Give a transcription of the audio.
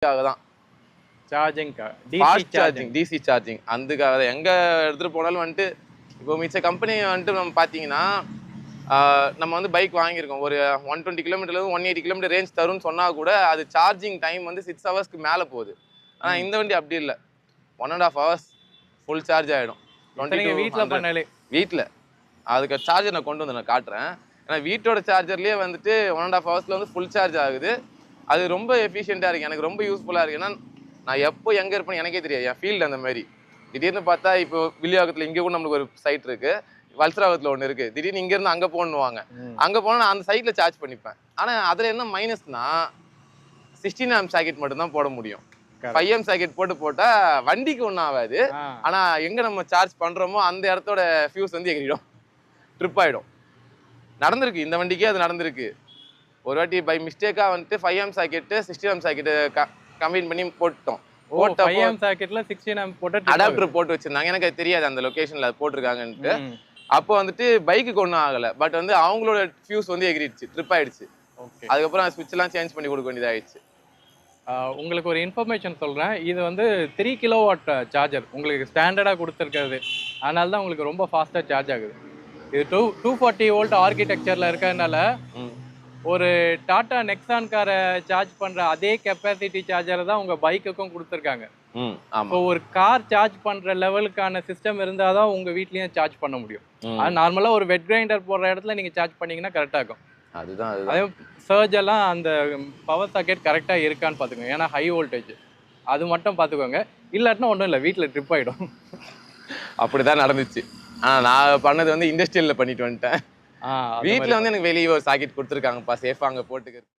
தான் charging fast charging DC charging அதுக்காக தான் எங்கே எடுத்துகிட்டு போனாலும் வந்துட்டு இப்போ மிச்ச கம்பெனி வந்துட்டு நம்ம பார்த்தீங்கன்னா நம்ம வந்து பைக் வாங்கியிருக்கோம் ஒரு 120 கிலோமீட்டர்லேருந்து 180 கிலோமீட்டர் ரேஞ்ச் தரும்னு சொன்னால் கூட அது சார்ஜிங் டைம் வந்து 6 ஹவர்ஸ்க்கு மேலே போகுது. ஆனால் இந்த வண்டி அப்படி இல்லை, 1.5 ஹவர்ஸ் ஃபுல் சார்ஜ் ஆகிடும். வீட்டில் அதுக்கு சார்ஜர் நான் கொண்டு வந்து நான் காட்டுறேன். ஏன்னா வீட்டோட சார்ஜர்லேயே வந்துட்டு 1.5 ஹவர்ஸில் வந்து ஃபுல் சார்ஜ் ஆகுது. அது ரொம்ப எஃபிஷியண்ட்டாக இருக்குது, எனக்கு ரொம்ப யூஸ்ஃபுல்லாக இருக்குது. ஏன்னா நான் எப்போ எங்கே இருப்பேன்னு எனக்கே தெரியாது, என் ஃபீல்டு அந்த மாதிரி. திடீர்னு பார்த்தா இப்போ வில்லிவாக்கத்தில் இங்கே கூட நம்மளுக்கு ஒரு சைட் இருக்குது, வல்சராவத்தில் ஒன்று இருக்குது. திடீர்னு இங்கேருந்து அங்கே போகணுவாங்க, அங்கே போனால் நான் அந்த சைட்டில் சார்ஜ் பண்ணிப்பேன். ஆனால் அதில் என்ன மைனஸ்னா 16 ஆம்ப் சாக்கெட் மட்டும்தான் போட முடியும். 5 ஆம்ப் சாக்கெட் போட்டால் வண்டிக்கு ஒன்றும் ஆகாது. ஆனால் எங்கே நம்ம சார்ஜ் பண்ணுறோமோ அந்த இடத்தோட ஃபியூஸ் வந்து எகிரிடும், ட்ரிப் ஆகிடும். நடந்திருக்கு, இந்த வண்டிக்கே அது நடந்திருக்கு. ஒரு வாட்டி பை மிஸ்டேக்காக வந்துட்டு 5 amp socket 16 amp socket combine பண்ணி போட்டோம். அடாப்டர் போட்டு வச்சிருந்தாங்க, எனக்கு அது தெரியாது அந்த லொகேஷன்ல அது போட்டிருக்காங்கன்ட்டு. அப்போ வந்துட்டு பைக்குக்கு ஒன்றும் ஆகலை, பட் வந்து அவங்களோட ஃபியூஸ் வந்து எகிரிடுச்சு, ட்ரிப் ஆயிடுச்சு. அதுக்கப்புறம் ஸ்விட்ச் எல்லாம் சேஞ்ச் பண்ணி கொடுக்க வேண்டியதாகிடுச்சு. உங்களுக்கு ஒரு இன்ஃபர்மேஷன் சொல்கிறேன். இது வந்து 3 கிலோவாட் சார்ஜர் உங்களுக்கு ஸ்டாண்டர்டாக கொடுத்துருக்காது, அதனால தான் உங்களுக்கு ரொம்ப ஃபாஸ்ட்டாக சார்ஜ் ஆகுது. இது 240 வோல்ட் ஆர்கிடெக்சரில் இருக்கிறதுனால ஒரு டாடா நெக்ஸான் காரை சார்ஜ் பண்ணுற அதே கெப்பாசிட்டி சார்ஜரை தான் உங்கள் பைக்குக்கும் கொடுத்துருக்காங்க. இப்போ ஒரு கார் சார்ஜ் பண்ணுற லெவலுக்கான சிஸ்டம் இருந்தால் தான் உங்கள் வீட்லேயும் சார்ஜ் பண்ண முடியும். அது நார்மலாக ஒரு வெட் கிரைண்டர் போடுற இடத்துல நீங்கள் சார்ஜ் பண்ணிங்கன்னா கரெக்டாக இருக்கும். அதுதான் அதே சர்ஜ் எல்லாம் அந்த பவர் சாக்கெட் கரெக்டாக இருக்கான்னு பார்த்துக்கோங்க, ஏன்னா ஹை வோல்டேஜ் அது மட்டும் பார்த்துக்கோங்க. இல்லாட்டினா ஒன்றும் இல்லை, வீட்டில் ட்ரிப் ஆகிடும். அப்படிதான் நடந்துச்சு. ஆனால் நான் பண்ணது வந்து இண்டஸ்ட்ரியலில் பண்ணிட்டு வந்துட்டேன். வீட்டில் வந்து எனக்கு வெளியே ஒரு சாக்கெட் கொடுத்துருக்காங்கப்பா, சேஃபாக அங்கே போட்டுக்க.